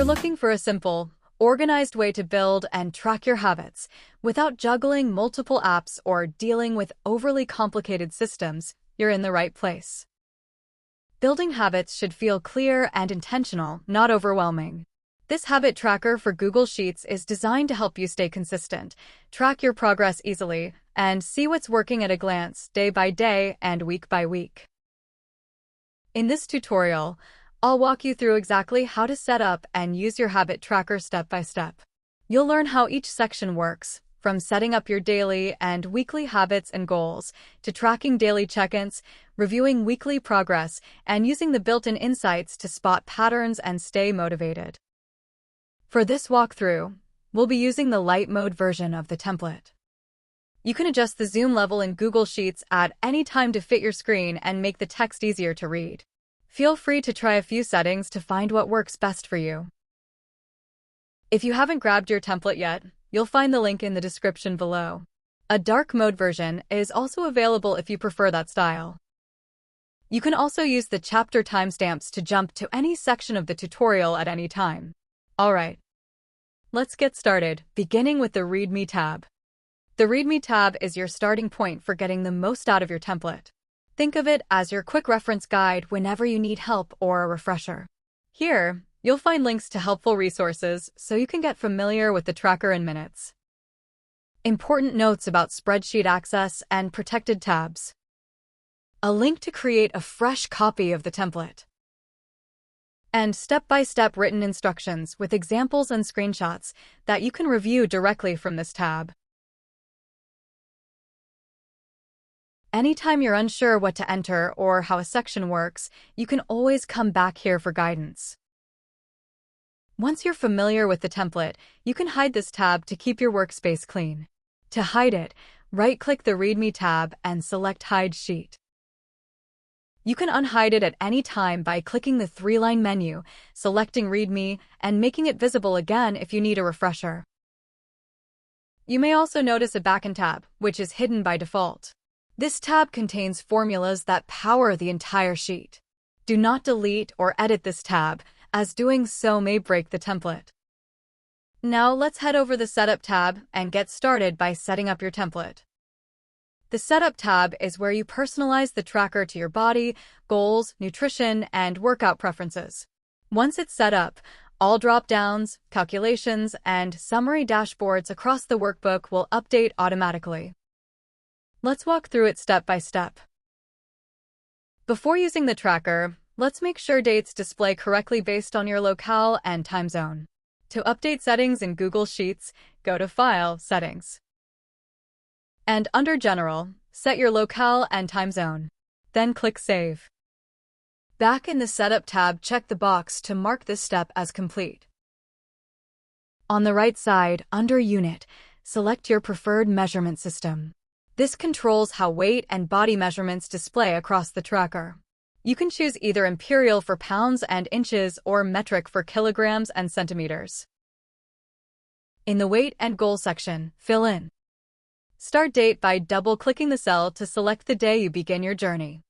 looking for a simple, organized way to build and track your habits without juggling multiple apps or dealing with overly complicated systems, you're in the right place. Building habits should feel clear and intentional, not overwhelming. This habit tracker for Google Sheets is designed to help you stay consistent, track your progress easily, and see what's working at a glance, day by day and week by week. In this tutorial, I'll walk you through exactly how to set up and use your habit tracker step by step. You'll learn how each section works, from setting up your daily and weekly habits and goals, to tracking daily check-ins, reviewing weekly progress, and using the built-in insights to spot patterns and stay motivated. For this walkthrough, we'll be using the light mode version of the template. You can adjust the zoom level in Google Sheets at any time to fit your screen and make the text easier to read. Feel free to try a few settings to find what works best for you. If you haven't grabbed your template yet, you'll find the link in the description below. A dark mode version is also available if you prefer that style. You can also use the chapter timestamps to jump to any section of the tutorial at any time. Alright, let's get started, beginning with the README tab. The README tab is your starting point for getting the most out of your template. Think of it as your quick reference guide whenever you need help or a refresher. Here, you'll find links to helpful resources so you can get familiar with the tracker in minutes. Important notes about spreadsheet access and protected tabs. A link to create a fresh copy of the template. And step-by-step written instructions with examples and screenshots that you can review directly from this tab. Anytime you're unsure what to enter or how a section works, you can always come back here for guidance. Once you're familiar with the template, you can hide this tab to keep your workspace clean. To hide it, right-click the README tab and select Hide Sheet. You can unhide it at any time by clicking the three-line menu, selecting README, and making it visible again if you need a refresher. You may also notice a Backend tab, which is hidden by default. This tab contains formulas that power the entire sheet. Do not delete or edit this tab, as doing so may break the template. Now let's head over the Setup tab and get started by setting up your template. The Setup tab is where you personalize the tracker to your body, goals, nutrition, and workout preferences. Once it's set up, all drop-downs, calculations, and summary dashboards across the workbook will update automatically. Let's walk through it step by step. Before using the tracker, let's make sure dates display correctly based on your locale and time zone. To update settings in Google Sheets, go to File, Settings. And under General, set your locale and time zone. Then click Save. Back in the Setup tab, check the box to mark this step as complete. On the right side, under Unit, select your preferred measurement system. This controls how weight and body measurements display across the tracker. You can choose either imperial for pounds and inches or metric for kilograms and centimeters. In the Weight and Goal section, fill in Start date by double-clicking the cell to select the day you begin your journey.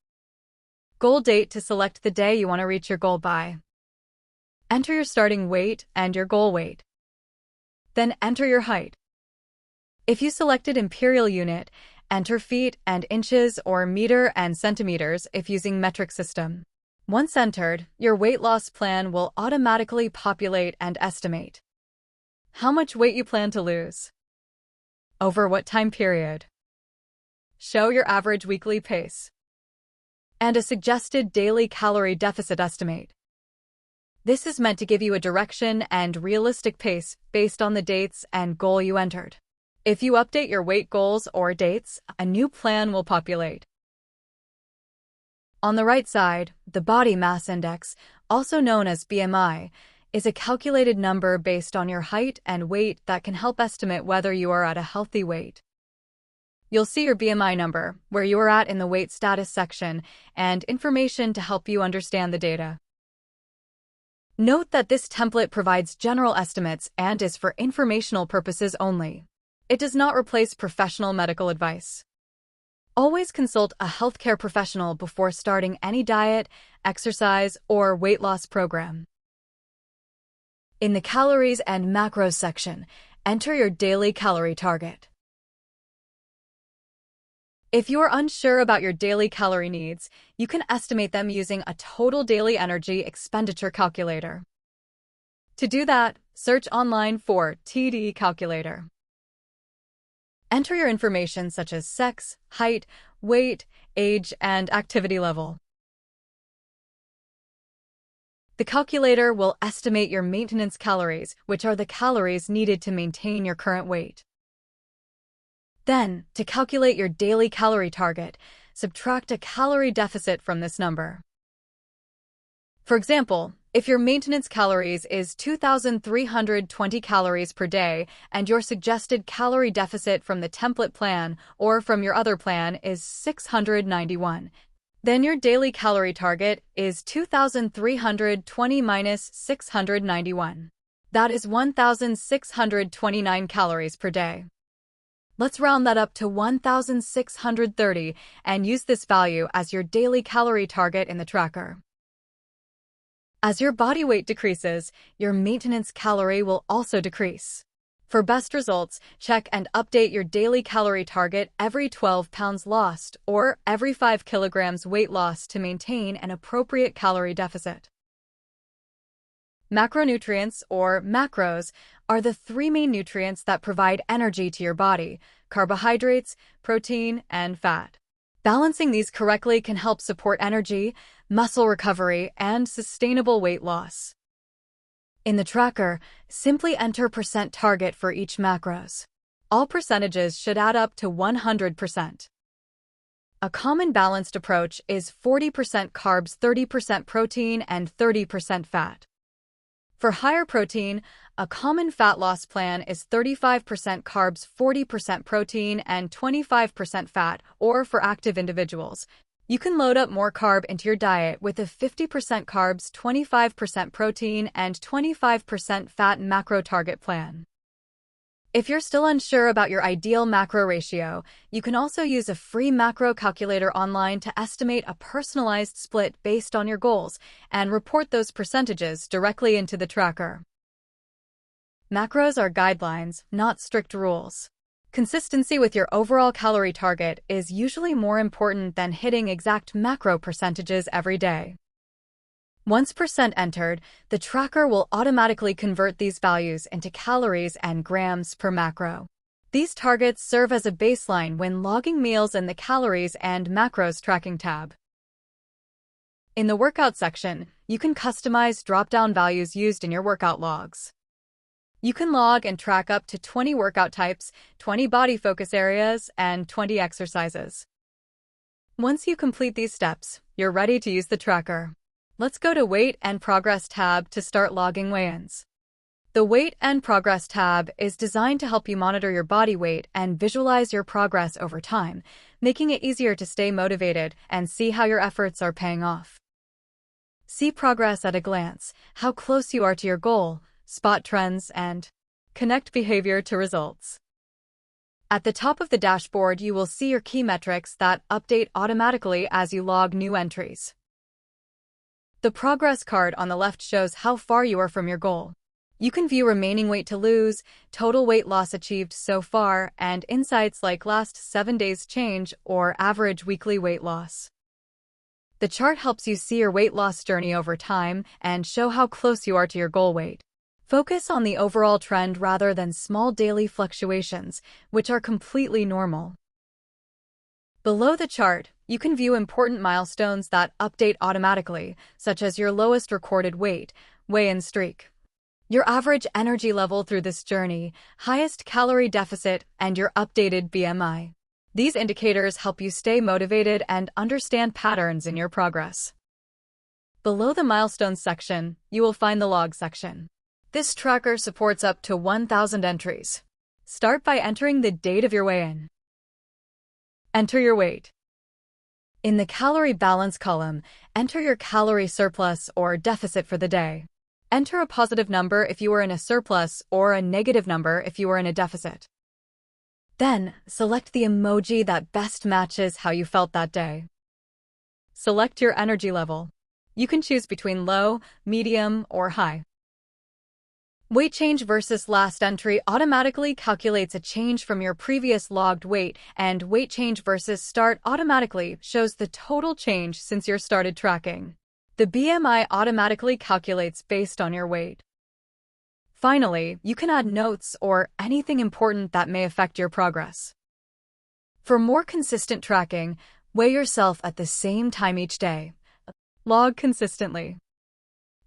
Goal date to select the day you want to reach your goal by. Enter your starting weight and your goal weight. Then enter your height. If you selected imperial unit, enter feet and inches or meter and centimeters if using metric system. Once entered, your weight loss plan will automatically populate and estimate how much weight you plan to lose. Over what time period? Show your average weekly pace. And a suggested daily calorie deficit estimate. This is meant to give you a direction and realistic pace based on the dates and goal you entered. If you update your weight goals or dates, a new plan will populate. On the right side, the body mass index, also known as BMI, is a calculated number based on your height and weight that can help estimate whether you are at a healthy weight. You'll see your BMI number, where you are at in the weight status section, and information to help you understand the data. Note that this template provides general estimates and is for informational purposes only. It does not replace professional medical advice. Always consult a healthcare professional before starting any diet, exercise, or weight loss program. In the Calories and Macros section, enter your daily calorie target. If you are unsure about your daily calorie needs, you can estimate them using a total daily energy expenditure calculator. To do that, search online for TD calculator. Enter your information such as sex, height, weight, age, and activity level. The calculator will estimate your maintenance calories, which are the calories needed to maintain your current weight. Then, to calculate your daily calorie target, subtract a calorie deficit from this number. For example, if your maintenance calories is 2,320 calories per day and your suggested calorie deficit from the template plan or from your other plan is 691, then your daily calorie target is 2,320 minus 691. That is 1,629 calories per day. Let's round that up to 1,630 and use this value as your daily calorie target in the tracker. As your body weight decreases, your maintenance calorie will also decrease. For best results, check and update your daily calorie target every 12 pounds lost or every 5 kilograms weight loss to maintain an appropriate calorie deficit. Macronutrients, or macros, are the three main nutrients that provide energy to your body: carbohydrates, protein, and fat. Balancing these correctly can help support energy, muscle recovery, and sustainable weight loss. In the tracker, simply enter % target for each macros. All percentages should add up to 100%. A common balanced approach is 40% carbs, 30% protein, and 30% fat. For higher protein, a common fat loss plan is 35% carbs, 40% protein, and 25% fat, or for active individuals, you can load up more carb into your diet with a 50% carbs, 25% protein, and 25% fat macro target plan. If you're still unsure about your ideal macro ratio, you can also use a free macro calculator online to estimate a personalized split based on your goals and report those percentages directly into the tracker. Macros are guidelines, not strict rules. Consistency with your overall calorie target is usually more important than hitting exact macro percentages every day. Once % entered, the tracker will automatically convert these values into calories and grams per macro. These targets serve as a baseline when logging meals in the Calories and Macros tracking tab. In the Workout section, you can customize drop-down values used in your workout logs. You can log and track up to 20 workout types, 20 body focus areas, and 20 exercises. Once you complete these steps, you're ready to use the tracker. Let's go to Weight and Progress tab to start logging weigh-ins. The Weight and Progress tab is designed to help you monitor your body weight and visualize your progress over time, making it easier to stay motivated and see how your efforts are paying off. See progress at a glance, how close you are to your goal, spot trends, and connect behavior to results. At the top of the dashboard, you will see your key metrics that update automatically as you log new entries. The progress card on the left shows how far you are from your goal. You can view remaining weight to lose, total weight loss achieved so far, and insights like last 7 days change or average weekly weight loss. The chart helps you see your weight loss journey over time and show how close you are to your goal weight. Focus on the overall trend rather than small daily fluctuations, which are completely normal. Below the chart, you can view important milestones that update automatically, such as your lowest recorded weight, weigh-in streak, your average energy level through this journey, highest calorie deficit, and your updated BMI. These indicators help you stay motivated and understand patterns in your progress. Below the milestones section, you will find the log section. This tracker supports up to 1,000 entries. Start by entering the date of your weigh-in. Enter your weight. In the calorie balance column, enter your calorie surplus or deficit for the day. Enter a positive number if you are in a surplus or a negative number if you are in a deficit. Then, select the emoji that best matches how you felt that day. Select your energy level. You can choose between low, medium, or high. Weight change versus last entry automatically calculates a change from your previous logged weight, and weight change versus start automatically shows the total change since you started tracking. The BMI automatically calculates based on your weight. Finally, you can add notes or anything important that may affect your progress. For more consistent tracking, weigh yourself at the same time each day. Log consistently.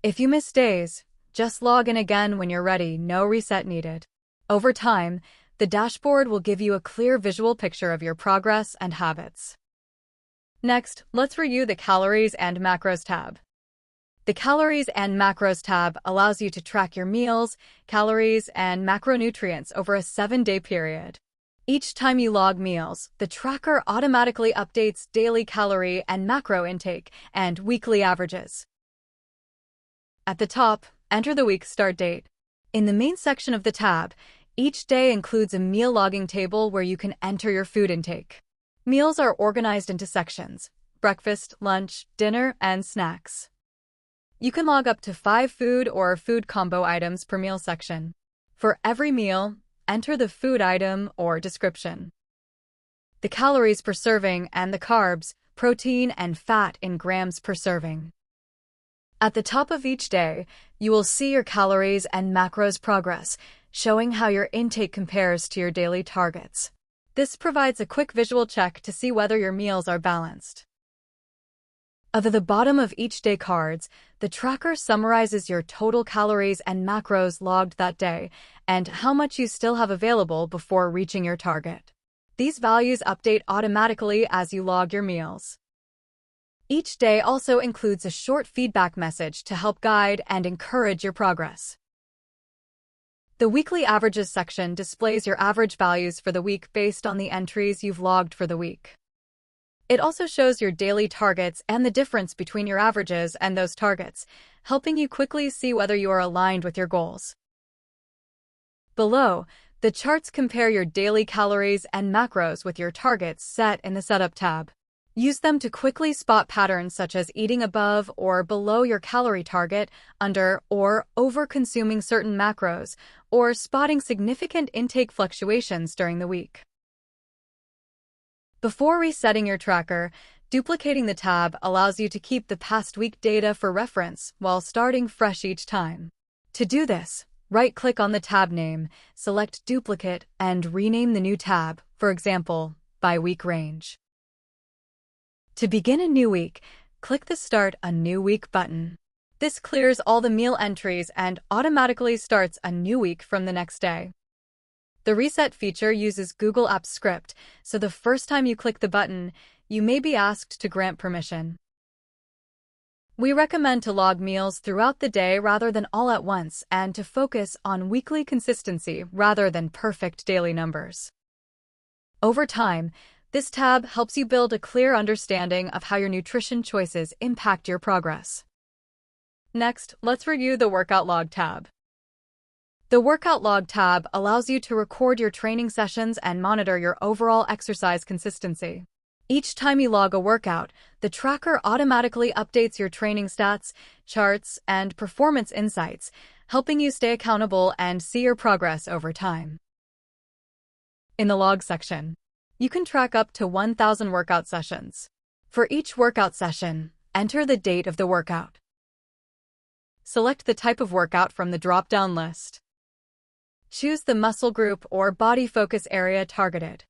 If you miss days, just log in again when you're ready, no reset needed. Over time, the dashboard will give you a clear visual picture of your progress and habits. Next, let's review the Calories and Macros tab. The Calories and Macros tab allows you to track your meals, calories, and macronutrients over a 7-day period. Each time you log meals, the tracker automatically updates daily calorie and macro intake and weekly averages. At the top, enter the week's start date. In the main section of the tab, each day includes a meal logging table where you can enter your food intake. Meals are organized into sections: breakfast, lunch, dinner, and snacks. You can log up to 5 food or food combo items per meal section. For every meal, enter the food item or description, the calories per serving, and the carbs, protein, and fat in grams per serving. At the top of each day, you will see your calories and macros progress, showing how your intake compares to your daily targets. This provides a quick visual check to see whether your meals are balanced. At the bottom of each day cards, the tracker summarizes your total calories and macros logged that day and how much you still have available before reaching your target. These values update automatically as you log your meals. Each day also includes a short feedback message to help guide and encourage your progress. The Weekly Averages section displays your average values for the week based on the entries you've logged for the week. It also shows your daily targets and the difference between your averages and those targets, helping you quickly see whether you are aligned with your goals. Below, the charts compare your daily calories and macros with your targets set in the Setup tab. Use them to quickly spot patterns such as eating above or below your calorie target, under or over-consuming certain macros, or spotting significant intake fluctuations during the week. Before resetting your tracker, duplicating the tab allows you to keep the past week data for reference while starting fresh each time. To do this, right-click on the tab name, select Duplicate, and rename the new tab, for example, by week range. To begin a new week, click the Start a New Week button. This clears all the meal entries and automatically starts a new week from the next day. The Reset feature uses Google Apps Script, so the first time you click the button, you may be asked to grant permission. We recommend to log meals throughout the day rather than all at once and to focus on weekly consistency rather than perfect daily numbers. Over time, this tab helps you build a clear understanding of how your nutrition choices impact your progress. Next, let's review the Workout Log tab. The Workout Log tab allows you to record your training sessions and monitor your overall exercise consistency. Each time you log a workout, the tracker automatically updates your training stats, charts, and performance insights, helping you stay accountable and see your progress over time. In the Log section, you can track up to 1,000 workout sessions. For each workout session, enter the date of the workout. Select the type of workout from the drop-down list. Choose the muscle group or body focus area targeted.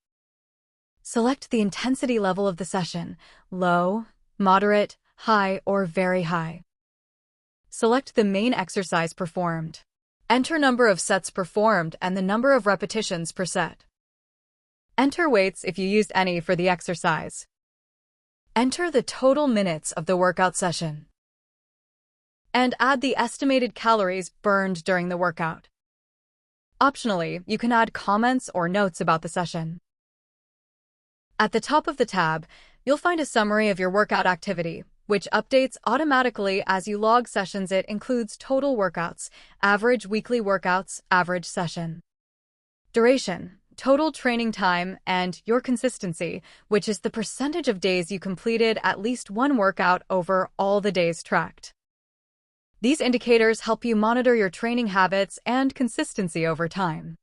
Select the intensity level of the session: low, moderate, high, or very high. Select the main exercise performed. Enter number of sets performed and the number of repetitions per set. Enter weights if you used any for the exercise. Enter the total minutes of the workout session. And add the estimated calories burned during the workout. Optionally, you can add comments or notes about the session. At the top of the tab, you'll find a summary of your workout activity, which updates automatically as you log sessions. It includes total workouts, average weekly workouts, average session duration, total training time, and your consistency, which is the percentage of days you completed at least one workout over all the days tracked. These indicators help you monitor your training habits and consistency over time.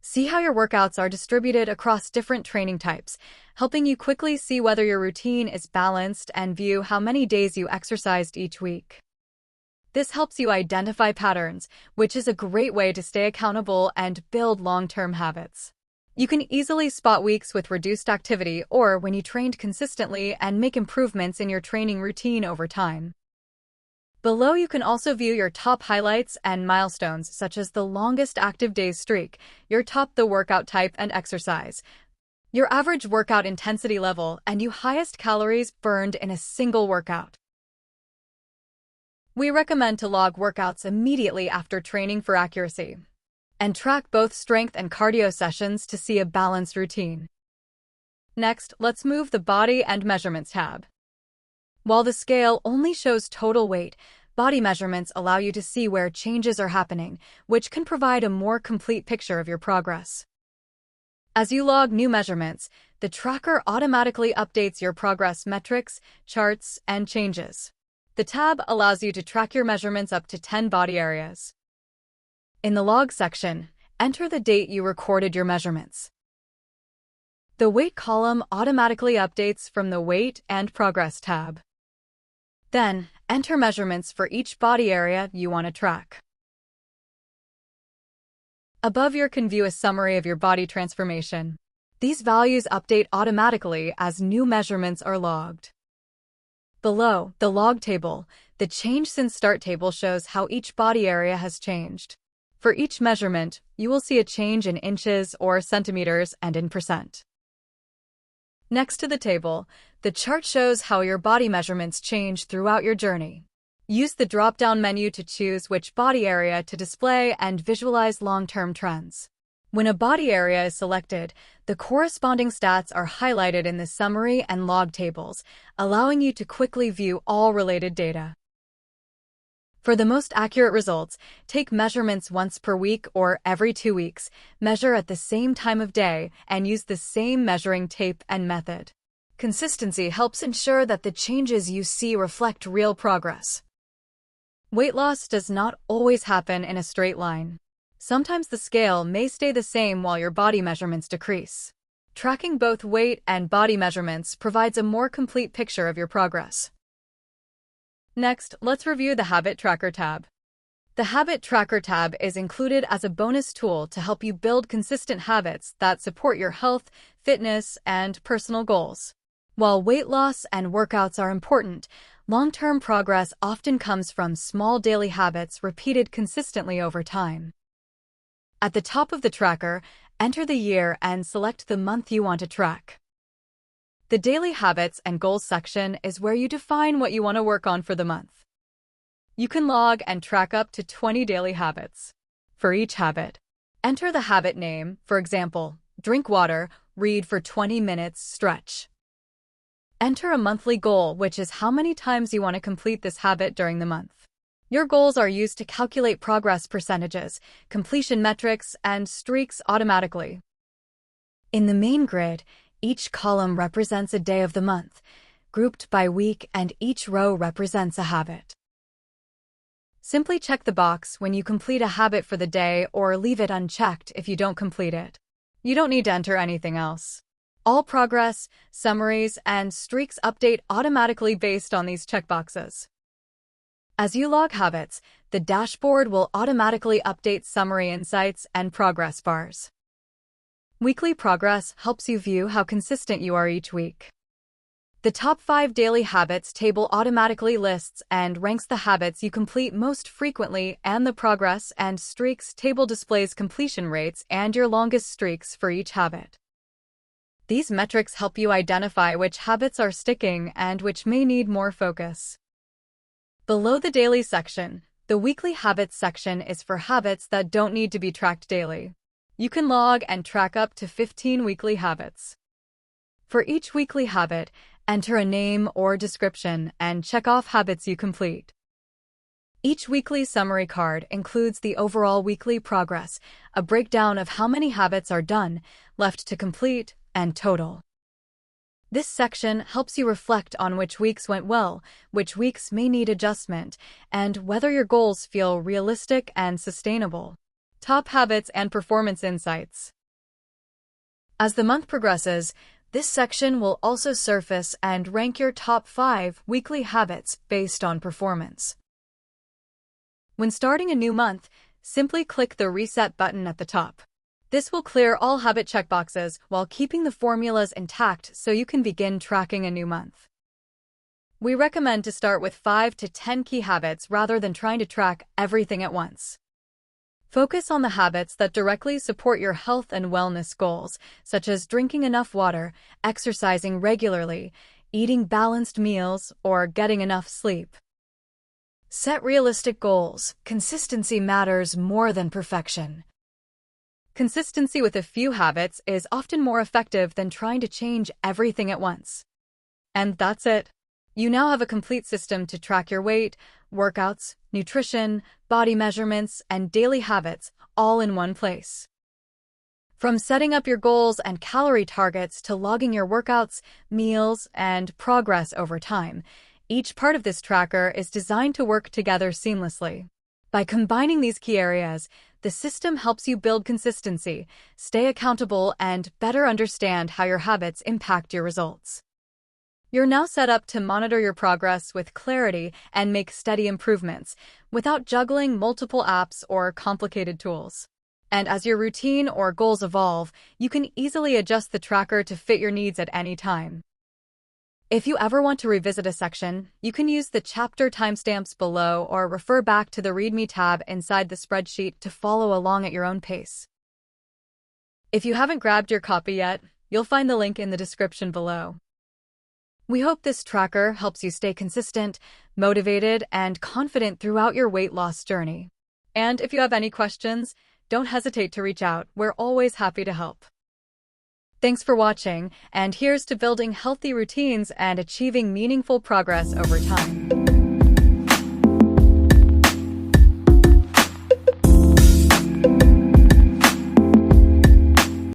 See how your workouts are distributed across different training types, helping you quickly see whether your routine is balanced and view how many days you exercised each week. This helps you identify patterns, which is a great way to stay accountable and build long-term habits. You can easily spot weeks with reduced activity or when you trained consistently and make improvements in your training routine over time. Below, you can also view your top highlights and milestones, such as the longest active days streak, your the workout type and exercise, your average workout intensity level, and your highest calories burned in a single workout. We recommend to log workouts immediately after training for accuracy, and track both strength and cardio sessions to see a balanced routine. Next, let's move the Body and Measurements tab. While the scale only shows total weight, body measurements allow you to see where changes are happening, which can provide a more complete picture of your progress. As you log new measurements, the tracker automatically updates your progress metrics, charts, and changes. The tab allows you to track your measurements up to 10 body areas. In the Log section, enter the date you recorded your measurements. The Weight column automatically updates from the Weight and Progress tab. Then, enter measurements for each body area you want to track. Above, you can view a summary of your body transformation. These values update automatically as new measurements are logged. Below, the Log table, the Change Since Start table shows how each body area has changed. For each measurement, you will see a change in inches or centimeters and in percent. Next to the table, the chart shows how your body measurements change throughout your journey. Use the drop-down menu to choose which body area to display and visualize long-term trends. When a body area is selected, the corresponding stats are highlighted in the summary and log tables, allowing you to quickly view all related data. For the most accurate results, take measurements once per week or every 2 weeks, measure at the same time of day, and use the same measuring tape and method. Consistency helps ensure that the changes you see reflect real progress. Weight loss does not always happen in a straight line. Sometimes the scale may stay the same while your body measurements decrease. Tracking both weight and body measurements provides a more complete picture of your progress. Next, let's review the Habit Tracker tab. The Habit Tracker tab is included as a bonus tool to help you build consistent habits that support your health, fitness, and personal goals. While weight loss and workouts are important, long-term progress often comes from small daily habits repeated consistently over time. At the top of the tracker, enter the year and select the month you want to track. The Daily Habits and Goals section is where you define what you want to work on for the month. You can log and track up to 20 daily habits. For each habit, enter the habit name, for example, drink water, read for 20 minutes, stretch. Enter a monthly goal, which is how many times you want to complete this habit during the month. Your goals are used to calculate progress percentages, completion metrics, and streaks automatically. In the main grid, each column represents a day of the month, grouped by week, and each row represents a habit. Simply check the box when you complete a habit for the day or leave it unchecked if you don't complete it. You don't need to enter anything else. All progress, summaries, and streaks update automatically based on these checkboxes. As you log habits, the dashboard will automatically update summary insights and progress bars. Weekly progress helps you view how consistent you are each week. The top 5 daily habits table automatically lists and ranks the habits you complete most frequently, and the progress and streaks table displays completion rates and your longest streaks for each habit. These metrics help you identify which habits are sticking and which may need more focus. Below the Daily section, the Weekly Habits section is for habits that don't need to be tracked daily. You can log and track up to 15 weekly habits. For each weekly habit, enter a name or description and check off habits you complete. Each weekly summary card includes the overall weekly progress, a breakdown of how many habits are done, left to complete, and total. This section helps you reflect on which weeks went well, which weeks may need adjustment, and whether your goals feel realistic and sustainable. Top habits and performance insights. As the month progresses, this section will also surface and rank your top 5 weekly habits based on performance. When starting a new month, simply click the Reset button at the top. This will clear all habit checkboxes while keeping the formulas intact so you can begin tracking a new month. We recommend to start with 5 to 10 key habits rather than trying to track everything at once. Focus on the habits that directly support your health and wellness goals, such as drinking enough water, exercising regularly, eating balanced meals, or getting enough sleep. Set realistic goals. Consistency matters more than perfection. Consistency with a few habits is often more effective than trying to change everything at once. And that's it. You now have a complete system to track your weight, workouts, nutrition, body measurements, and daily habits all in one place. From setting up your goals and calorie targets to logging your workouts, meals, and progress over time, each part of this tracker is designed to work together seamlessly. By combining these key areas, the system helps you build consistency, stay accountable, and better understand how your habits impact your results. You're now set up to monitor your progress with clarity and make steady improvements without juggling multiple apps or complicated tools. And as your routine or goals evolve, you can easily adjust the tracker to fit your needs at any time. If you ever want to revisit a section, you can use the chapter timestamps below or refer back to the README tab inside the spreadsheet to follow along at your own pace. If you haven't grabbed your copy yet, you'll find the link in the description below. We hope this tracker helps you stay consistent, motivated, and confident throughout your weight loss journey. And if you have any questions, don't hesitate to reach out. We're always happy to help. Thanks for watching, and here's to building healthy routines and achieving meaningful progress over time.